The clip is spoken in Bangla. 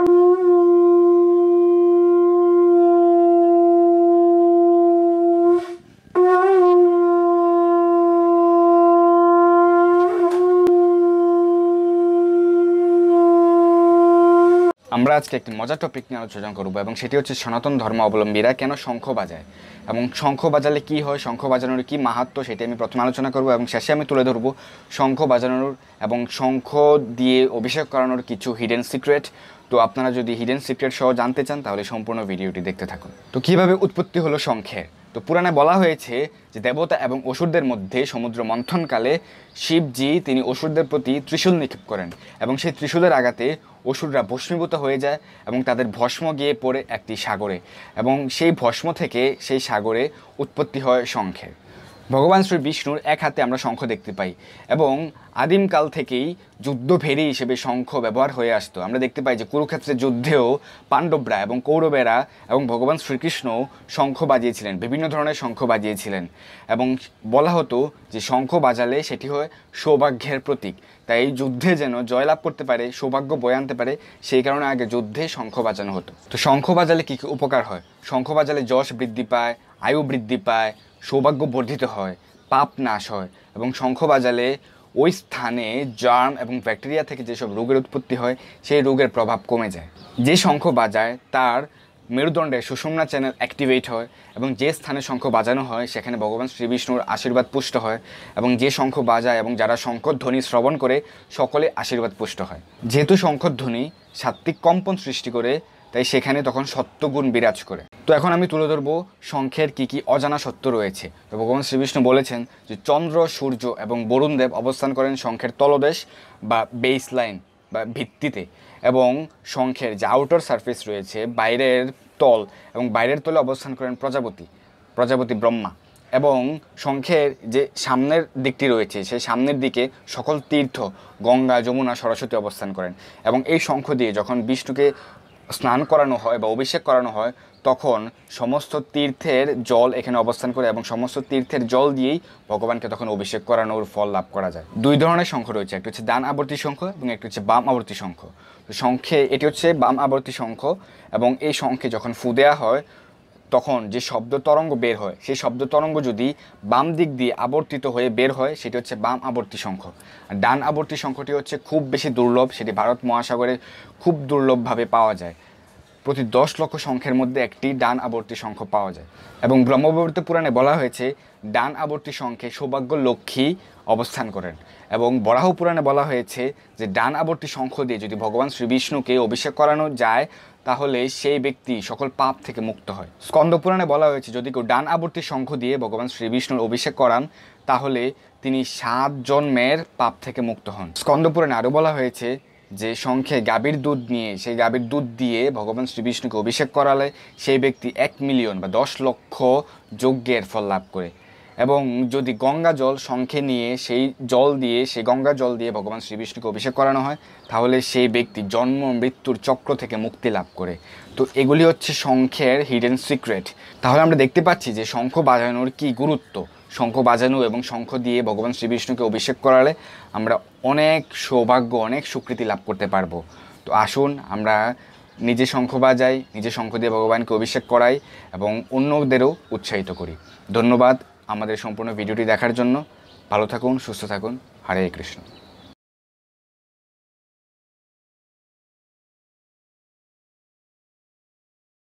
আমরা আজকে একটি মজার টপিক নিয়ে আলোচনা করব এবং সেটি হচ্ছে সনাতন ধর্ম অবলম্বীরা কেন শঙ্খ বাজায় এবং শঙ্খ বাজালে কি হয়, শঙ্খ বাজানোর কি মাহাত্ম্য সেটি আমি প্রথমে আলোচনা করব এবং শেষে আমি তুলে ধরব শঙ্খ বাজানোর এবং শঙ্খ দিয়ে অভিষেক করানোর কিছু হিডেন সিক্রেট। তো আপনারা যদি হিডেন সিক্রেট সহ জানতে চান তাহলে সম্পূর্ণ ভিডিওটি দেখতে থাকুন। তো কিভাবে উৎপত্তি হলো শঙ্খের? তো পুরাণে বলা হয়েছে যে দেবতা এবং অসুরদের মধ্যে সমুদ্র মন্থনকালে শিবজি তিনি অসুরদের প্রতি ত্রিশূল নিক্ষেপ করেন এবং সেই ত্রিশূলের আঘাতে অসুররা ভস্মীভূত হয়ে যায় এবং তাদের ভস্ম গিয়ে পড়ে একটি সাগরে এবং সেই ভস্ম থেকে সেই সাগরে উৎপত্তি হয় শঙ্খের। ভগবান শ্রী বিষ্ণুর এক হাতে আমরা শঙ্খ দেখতে পাই এবং আদিমকাল থেকেই যুদ্ধভেরী হিসেবে শঙ্খ ব্যবহার হয়ে আসতো। আমরা দেখতে পাই যে কুরুক্ষেত্রের যুদ্ধেও পাণ্ডবরা এবং কৌরবেরা এবং ভগবান শ্রীকৃষ্ণ শঙ্খ বাজিয়েছিলেন, বিভিন্ন ধরনের শঙ্খ বাজিয়েছিলেন এবং বলা হতো যে শঙ্খ বাজালে সেটি হয় সৌভাগ্যের প্রতীক। তাই যুদ্ধে যেন জয়লাভ করতে পারে, সৌভাগ্য বয়ে আনতে পারে, সেই কারণে আগে যুদ্ধে শঙ্খ বাজানো হতো। তো শঙ্খ বাজালে কী কী উপকার হয়? শঙ্খ বাজালে যশ বৃদ্ধি পায়, আয়ু বৃদ্ধি পায়, সৌভাগ্য বর্ধিত হয়, পাপ নাশ হয় এবং শঙ্খ বাজালে ওই স্থানে জার্ম এবং ব্যাকটেরিয়া থেকে যেসব রোগের উৎপত্তি হয় সেই রোগের প্রভাব কমে যায়। যে শঙ্খ বাজায় তার মেরুদণ্ডের সুষুম্না চ্যানেল অ্যাক্টিভেট হয় এবং যে স্থানে শঙ্খ বাজানো হয় সেখানে ভগবান শ্রীবিষ্ণুর আশীর্বাদ পুষ্ট হয় এবং যে শঙ্খ বাজায় এবং যারা শঙ্খধ্বনি শ্রবণ করে সকলে আশীর্বাদ পুষ্ট হয়। যেহেতু শঙ্খধ্বনি সাত্ত্বিক কম্পন সৃষ্টি করে তাই সেখানে তখন সত্যগুণ বিরাজ করে। তো এখন আমি তুলে ধরবো শঙ্খের কী কী অজানা সত্য রয়েছে। তো ভগবান শ্রীবিষ্ণু বলেছেন যে চন্দ্র, সূর্য এবং বরুণদেব অবস্থান করেন শঙ্খের তলদেশ বা বেস লাইন বা ভিত্তিতে এবং শঙ্খের যে আউটার সারফেস রয়েছে বাইরের তল এবং বাইরের তলে অবস্থান করেন প্রজাপতি ব্রহ্মা এবং শঙ্খের যে সামনের দিকটি রয়েছে সেই সামনের দিকে সকল তীর্থ গঙ্গা, যমুনা, সরস্বতী অবস্থান করেন এবং এই শঙ্খ দিয়ে যখন বিষ্ণুকে স্নান করানো হয় বা অভিষেক করানো হয় তখন সমস্ত তীর্থের জল এখানে অবস্থান করে এবং সমস্ত তীর্থের জল দিয়েই ভগবানকে তখন অভিষেক করানোর ফল লাভ করা যায়। দুই ধরনের শঙ্খ রয়েছে, একটি হচ্ছে ডান আবর্তী শঙ্খ এবং একটি হচ্ছে বাম আবর্তী শঙ্খ। তো শঙ্খে এটি হচ্ছে বাম আবর্তী শঙ্খ এবং এই শঙ্খে যখন ফু দেওয়া হয় তখন যে শব্দ তরঙ্গ বের হয় সেই শব্দ তরঙ্গ যদি বাম দিক দিয়ে আবর্তিত হয়ে বের হয় সেটি হচ্ছে বাম আবর্তী শঙ্খ। আর ডান আবর্তী শঙ্খটি হচ্ছে খুব বেশি দুর্লভ, সেটি ভারত মহাসাগরে খুব দুর্লভভাবে পাওয়া যায়। প্রতি 10 লক্ষ শঙ্খের মধ্যে একটি ডান আবর্তী শঙ্খ পাওয়া যায় এবং ব্রহ্মবৈবর্ত পুরাণে বলা হয়েছে ডান আবর্তী শঙ্খে সৌভাগ্য লক্ষ্মী অবস্থান করেন এবং বরাহ পুরাণে বলা হয়েছে যে ডান আবর্তী শঙ্খ দিয়ে যদি ভগবান শ্রীবিষ্ণুকে অভিষেক করানো যায় তাহলে সেই ব্যক্তি সকল পাপ থেকে মুক্ত হয়। স্কন্দ পুরাণে বলা হয়েছে যদি কেউ ডান আবর্তী শঙ্খ দিয়ে ভগবান শ্রীবিষ্ণুর অভিষেক করান তাহলে তিনি 7 জন্মের পাপ থেকে মুক্ত হন। স্কন্দ পুরাণে আরও বলা হয়েছে যে শঙ্খে গাভীর দুধ নিয়ে সেই গাভীর দুধ দিয়ে ভগবান শ্রীবিষ্ণুকে অভিষেক করালে সেই ব্যক্তি 1 মিলিয়ন বা 10 লক্ষ যজ্ঞের ফল লাভ করে এবং যদি গঙ্গা জল শঙ্খে নিয়ে সেই গঙ্গা জল দিয়ে ভগবান শ্রীবিষ্ণুকে অভিষেক করানো হয় তাহলে সেই ব্যক্তি জন্ম মৃত্যুর চক্র থেকে মুক্তি লাভ করে। তো এগুলি হচ্ছে শঙ্খের হিডেন সিক্রেট। তাহলে আমরা দেখতে পাচ্ছি যে শঙ্খ বাজানোর কি গুরুত্ব। শঙ্খ বাজানো এবং শঙ্খ দিয়ে ভগবান শ্রীবিষ্ণুকে অভিষেক করালে আমরা অনেক সৌভাগ্য, অনেক স্বীকৃতি লাভ করতে পারবো। তো আসুন আমরা নিজে শঙ্খ বাজাই, নিজে শঙ্খ দিয়ে ভগবানকে অভিষেক করাই এবং অন্যদেরও উৎসাহিত করি। ধন্যবাদ আমাদের সম্পূর্ণ ভিডিওটি দেখার জন্য। ভালো থাকুন, সুস্থ থাকুন। হরে কৃষ্ণ।